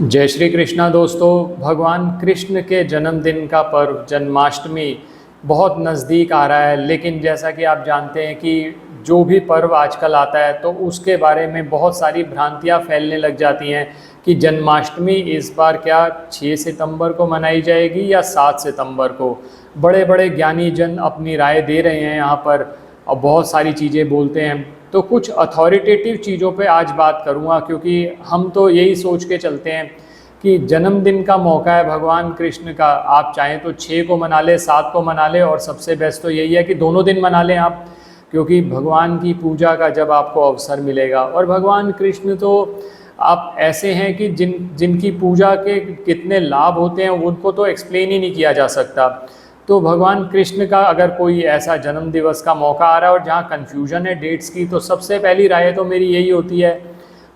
जय श्री कृष्णा दोस्तों। भगवान कृष्ण के जन्मदिन का पर्व जन्माष्टमी बहुत नज़दीक आ रहा है, लेकिन जैसा कि आप जानते हैं कि जो भी पर्व आजकल आता है तो उसके बारे में बहुत सारी भ्रांतियां फैलने लग जाती हैं कि जन्माष्टमी इस बार क्या 6 सितंबर को मनाई जाएगी या 7 सितंबर को। बड़े बड़े ज्ञानी जन अपनी राय दे रहे हैं यहाँ पर और बहुत सारी चीज़ें बोलते हैं। तो कुछ अथॉरिटेटिव चीज़ों पे आज बात करूँगा, क्योंकि हम तो यही सोच के चलते हैं कि जन्मदिन का मौका है भगवान कृष्ण का। आप चाहें तो 6 को मना लें, 7 को मना लें, और सबसे बेस्ट तो यही है कि दोनों दिन मना लें आप, क्योंकि भगवान की पूजा का जब आपको अवसर मिलेगा। और भगवान कृष्ण तो आप ऐसे हैं कि जिनकी पूजा के कितने लाभ होते हैं उनको तो एक्सप्लेन ही नहीं किया जा सकता। तो भगवान कृष्ण का अगर कोई ऐसा जन्म दिवस का मौका आ रहा है और जहाँ कन्फ्यूजन है डेट्स की, तो सबसे पहली राय तो मेरी यही होती है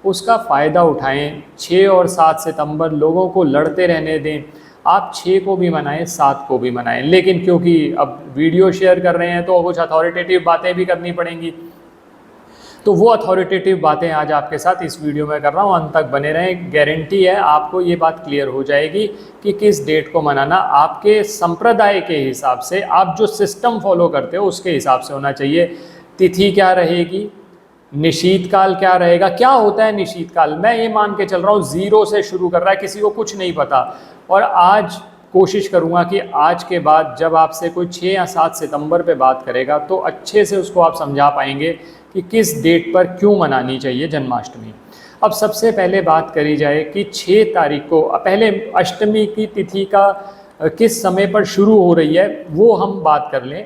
उसका फ़ायदा उठाएं। 6 और 7 सितंबर लोगों को लड़ते रहने दें। आप 6 को भी मनाएं, 7 को भी मनाएं, लेकिन क्योंकि अब वीडियो शेयर कर रहे हैं तो कुछ अथॉरिटेटिव बातें भी करनी पड़ेंगी। तो वो अथॉरिटेटिव बातें आज आपके साथ इस वीडियो में कर रहा हूँ, अंत तक बने रहें। गारंटी है आपको ये बात क्लियर हो जाएगी कि किस डेट को मनाना आपके संप्रदाय के हिसाब से, आप जो सिस्टम फॉलो करते हो उसके हिसाब से होना चाहिए। तिथि क्या रहेगी, निशीत काल क्या रहेगा, क्या होता है निशीत काल। मैं ये मान के चल रहा हूँ 0 से शुरू कर रहा है, किसी को कुछ नहीं पता। और आज कोशिश करूँगा कि आज के बाद जब आपसे कोई 6 या 7 सितंबर पे बात करेगा तो अच्छे से उसको आप समझा पाएंगे कि किस डेट पर क्यों मनानी चाहिए जन्माष्टमी। अब सबसे पहले बात करी जाए कि 6 तारीख को, पहले अष्टमी की तिथि का किस समय पर शुरू हो रही है वो हम बात कर लें।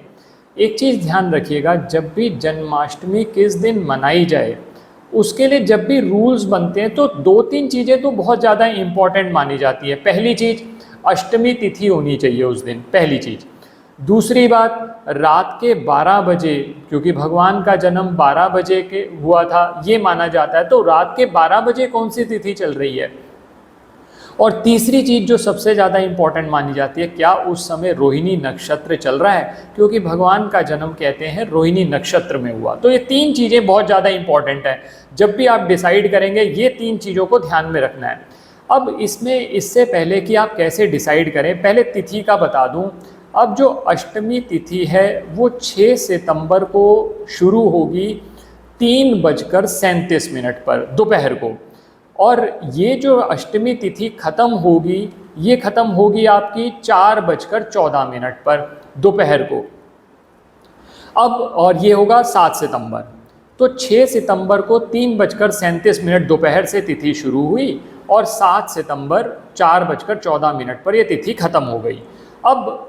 एक चीज़ ध्यान रखिएगा, जब भी जन्माष्टमी किस दिन मनाई जाए उसके लिए जब भी रूल्स बनते हैं तो 2-3 चीज़ें तो बहुत ज़्यादा इम्पॉर्टेंट मानी जाती है। पहली चीज़, अष्टमी तिथि होनी चाहिए उस दिन, पहली चीज़। दूसरी बात, रात के 12 बजे, क्योंकि भगवान का जन्म 12 बजे के हुआ था ये माना जाता है, तो रात के 12 बजे कौन सी तिथि चल रही है। और तीसरी चीज़ जो सबसे ज़्यादा इम्पॉर्टेंट मानी जाती है, क्या उस समय रोहिणी नक्षत्र चल रहा है, क्योंकि भगवान का जन्म कहते हैं रोहिणी नक्षत्र में हुआ। तो ये 3 चीज़ें बहुत ज़्यादा इम्पॉर्टेंट है। जब भी आप डिसाइड करेंगे ये 3 चीज़ों को ध्यान में रखना है। अब इसमें इससे पहले कि आप कैसे डिसाइड करें, पहले तिथि का बता दूं। अब जो अष्टमी तिथि है वो 6 सितंबर को शुरू होगी 3:37 पर दोपहर को, और ये जो अष्टमी तिथि ख़त्म होगी ये ख़त्म होगी आपकी 4:14 पर दोपहर को। अब और ये होगा 7 सितंबर। तो 6 सितंबर को 3:37 दोपहर से तिथि शुरू हुई और 7 सितंबर 4:14 पर ये तिथि ख़त्म हो गई। अब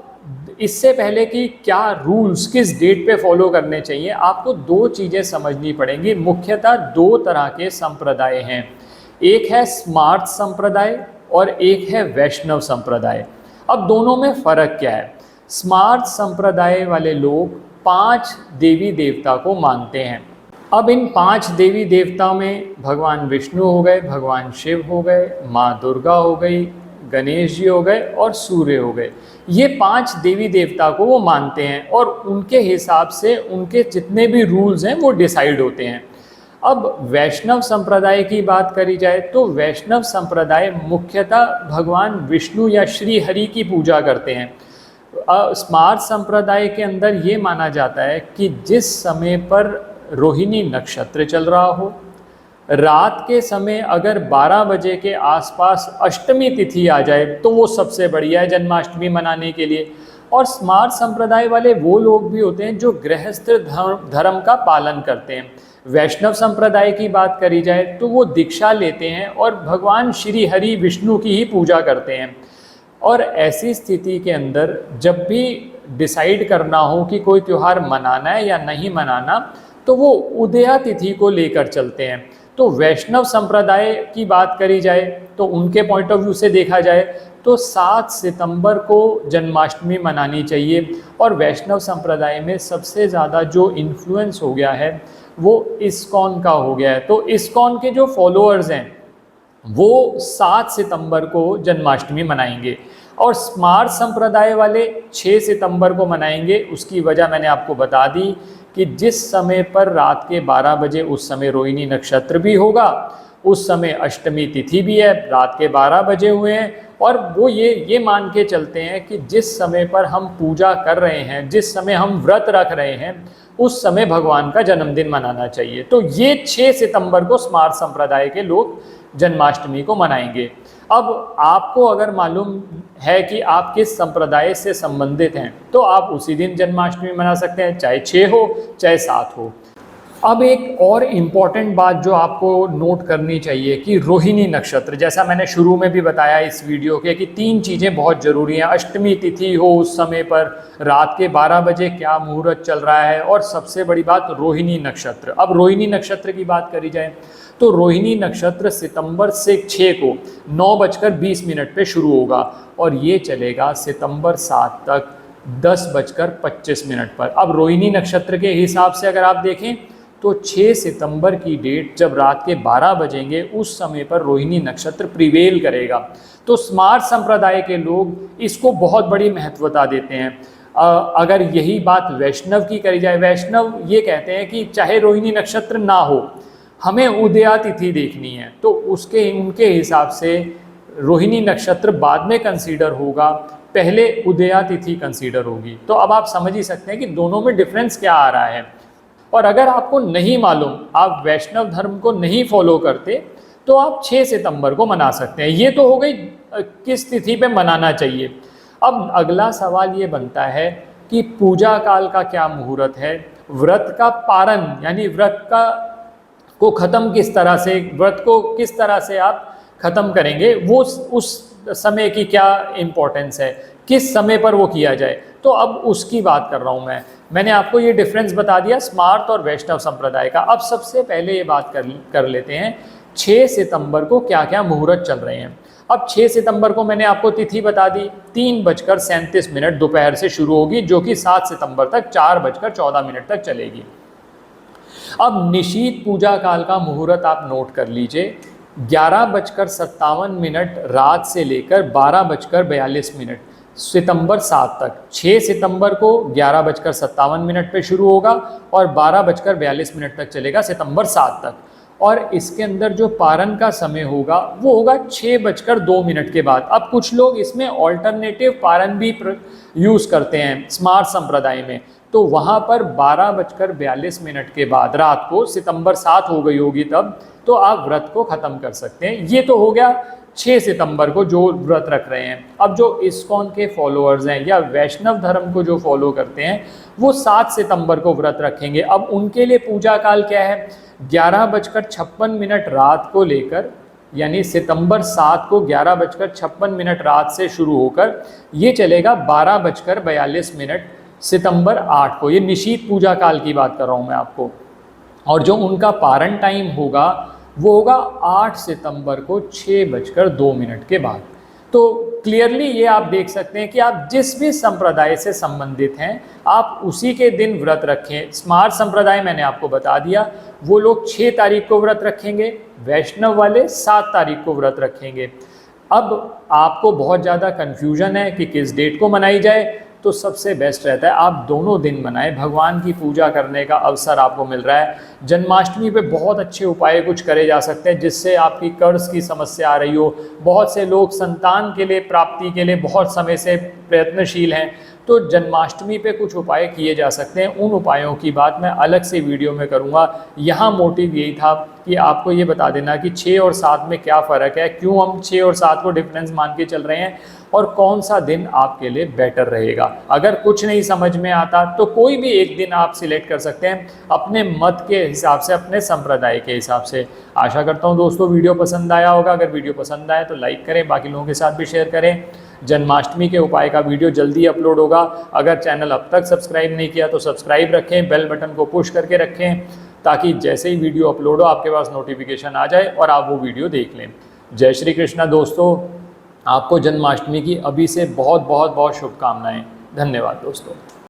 इससे पहले कि क्या रूल्स किस डेट पे फॉलो करने चाहिए, आपको 2 चीज़ें समझनी पड़ेंगी। मुख्यतः 2 तरह के संप्रदाय हैं, एक है स्मार्त संप्रदाय और एक है वैष्णव संप्रदाय। अब दोनों में फ़र्क क्या है। स्मार्त संप्रदाय वाले लोग 5 देवी देवता को मानते हैं। अब इन 5 देवी देवताओं में भगवान विष्णु हो गए, भगवान शिव हो गए, माँ दुर्गा हो गई, गणेश जी हो गए और सूर्य हो गए। ये 5 देवी देवता को वो मानते हैं और उनके हिसाब से उनके जितने भी रूल्स हैं वो डिसाइड होते हैं। अब वैष्णव संप्रदाय की बात करी जाए तो वैष्णव संप्रदाय मुख्यतः भगवान विष्णु या श्री हरि की पूजा करते हैं। स्मार्त संप्रदाय के अंदर ये माना जाता है कि जिस समय पर रोहिणी नक्षत्र चल रहा हो, रात के समय अगर 12 बजे के आसपास अष्टमी तिथि आ जाए तो वो सबसे बढ़िया है जन्माष्टमी मनाने के लिए। और स्मार्त संप्रदाय वाले वो लोग भी होते हैं जो गृहस्थ धर्म का पालन करते हैं। वैष्णव संप्रदाय की बात करी जाए तो वो दीक्षा लेते हैं और भगवान श्री हरि विष्णु की ही पूजा करते हैं। और ऐसी स्थिति के अंदर जब भी डिसाइड करना हो कि कोई त्यौहार मनाना है या नहीं मनाना, तो वो उदया तिथि को लेकर चलते हैं। तो वैष्णव संप्रदाय की बात करी जाए तो उनके पॉइंट ऑफ व्यू से देखा जाए तो 7 सितंबर को जन्माष्टमी मनानी चाहिए। और वैष्णव संप्रदाय में सबसे ज़्यादा जो इन्फ्लुएंस हो गया है वो इस्कॉन का हो गया है। तो इस्कॉन के जो फॉलोअर्स हैं वो 7 सितंबर को जन्माष्टमी मनाएंगे और स्मार्त संप्रदाय वाले 6 सितंबर को मनाएंगे। उसकी वजह मैंने आपको बता दी कि जिस समय पर रात के 12 बजे उस समय रोहिणी नक्षत्र भी होगा उस समय अष्टमी तिथि भी है, रात के 12 बजे हुए हैं। और वो ये मान के चलते हैं कि जिस समय पर हम पूजा कर रहे हैं, जिस समय हम व्रत रख रहे हैं, उस समय भगवान का जन्मदिन मनाना चाहिए। तो ये 6 सितंबर को स्मार्त संप्रदाय के लोग जन्माष्टमी को मनाएंगे। अब आपको अगर मालूम है कि आप किस संप्रदाय से संबंधित हैं, तो आप उसी दिन जन्माष्टमी मना सकते हैं, चाहे 6 हो चाहे 7 हो। अब एक और इम्पॉर्टेंट बात जो आपको नोट करनी चाहिए कि रोहिणी नक्षत्र, जैसा मैंने शुरू में भी बताया इस वीडियो के कि 3 चीज़ें बहुत ज़रूरी हैं। अष्टमी तिथि हो उस समय पर, रात के 12 बजे क्या मुहूर्त चल रहा है, और सबसे बड़ी बात रोहिणी नक्षत्र। अब रोहिणी नक्षत्र की बात करी जाए तो रोहिणी नक्षत्र सितंबर से 6 को 9:20 पे शुरू होगा और ये चलेगा सितंबर 7 तक 10:25 पर। अब रोहिणी नक्षत्र के हिसाब से अगर आप देखें तो 6 सितंबर की डेट जब रात के 12 बजेंगे उस समय पर रोहिणी नक्षत्र प्रिवेल करेगा। तो स्मार्त संप्रदाय के लोग इसको बहुत बड़ी महत्वता देते हैं। अगर यही बात वैष्णव की करी जाए, वैष्णव ये कहते हैं कि चाहे रोहिणी नक्षत्र ना हो, हमें उदया तिथि देखनी है, तो उनके हिसाब से रोहिणी नक्षत्र बाद में कंसीडर होगा, पहले उदया तिथि कंसीडर होगी। तो अब आप समझ ही सकते हैं कि दोनों में डिफरेंस क्या आ रहा है। और अगर आपको नहीं मालूम, आप वैष्णव धर्म को नहीं फॉलो करते, तो आप 6 सितंबर को मना सकते हैं। ये तो हो गई किस तिथि पे मनाना चाहिए। अब अगला सवाल ये बनता है कि पूजा काल का क्या मुहूर्त है, व्रत का पारण यानी व्रत को ख़त्म किस तरह से, व्रत को किस तरह से आप ख़त्म करेंगे, वो उस समय की क्या इम्पोर्टेंस है, किस समय पर वो किया जाए। तो अब उसकी बात कर रहा हूँ मैंने आपको ये डिफरेंस बता दिया स्मार्त और वैष्णव संप्रदाय का। अब सबसे पहले ये बात कर लेते हैं 6 सितंबर को क्या क्या मुहूर्त चल रहे हैं। अब 6 सितंबर को मैंने आपको तिथि बता दी, 3:37 दोपहर से शुरू होगी, जो कि 7 सितंबर तक 4:14 तक चलेगी। अब निशीत पूजा काल का मुहूर्त आप नोट कर लीजिए, 11:57 रात से लेकर 12:42 सितंबर 7 तक। 6 सितंबर को 11:57 पे शुरू होगा और 12:42 तक चलेगा सितंबर 7 तक। और इसके अंदर जो पारण का समय होगा वो होगा 6:02 के बाद। अब कुछ लोग इसमें ऑल्टरनेटिव पारण भी यूज़ करते हैं स्मार्त संप्रदाय में, तो वहाँ पर 12:42 के बाद रात को सितंबर 7 हो गई होगी तब, तो आप व्रत को ख़त्म कर सकते हैं। ये तो हो गया 6 सितंबर को जो व्रत रख रहे हैं। अब जो इस्कॉन के फॉलोअर्स हैं या वैष्णव धर्म को जो फॉलो करते हैं वो 7 सितंबर को व्रत रखेंगे। अब उनके लिए पूजा काल क्या है, 11:56 रात को लेकर, यानी सितंबर 7 को 11:56 रात से शुरू होकर ये चलेगा 12:42 सितंबर 8 को। ये निशीत पूजा काल की बात कर रहा हूँ मैं आपको। और जो उनका पारण टाइम होगा वो होगा 8 सितंबर को 6:02 के बाद। तो क्लियरली ये आप देख सकते हैं कि आप जिस भी संप्रदाय से संबंधित हैं आप उसी के दिन व्रत रखें। स्मार्त संप्रदाय मैंने आपको बता दिया, वो लोग 6 तारीख को व्रत रखेंगे, वैष्णव वाले 7 तारीख को व्रत रखेंगे। अब आपको बहुत ज़्यादा कन्फ्यूजन है कि किस डेट को मनाई जाए, तो सबसे बेस्ट रहता है आप दोनों दिन मनाएं। भगवान की पूजा करने का अवसर आपको मिल रहा है। जन्माष्टमी पे बहुत अच्छे उपाय कुछ करे जा सकते हैं जिससे आपकी कर्ज की समस्या आ रही हो। बहुत से लोग संतान के लिए, प्राप्ति के लिए बहुत समय से प्रयत्नशील हैं, तो जन्माष्टमी पे कुछ उपाय किए जा सकते हैं। उन उपायों की बात मैं अलग से वीडियो में करूँगा। यहाँ मोटिव यही था कि आपको ये बता देना कि 6 और 7 में क्या फ़र्क है, क्यों हम 6 और 7 को डिफरेंस मान के चल रहे हैं, और कौन सा दिन आपके लिए बेटर रहेगा। अगर कुछ नहीं समझ में आता तो कोई भी एक दिन आप सिलेक्ट कर सकते हैं अपने मत के हिसाब से, अपने संप्रदाय के हिसाब से। आशा करता हूँ दोस्तों वीडियो पसंद आया होगा। अगर वीडियो पसंद आए तो लाइक करें, बाकी लोगों के साथ भी शेयर करें। जन्माष्टमी के उपाय का वीडियो जल्दी अपलोड होगा। अगर चैनल अब तक सब्सक्राइब नहीं किया तो सब्सक्राइब रखें, बेल बटन को पुश करके रखें, ताकि जैसे ही वीडियो अपलोड हो आपके पास नोटिफिकेशन आ जाए और आप वो वीडियो देख लें। जय श्री कृष्णा दोस्तों, आपको जन्माष्टमी की अभी से बहुत बहुत बहुत शुभकामनाएं। धन्यवाद दोस्तों।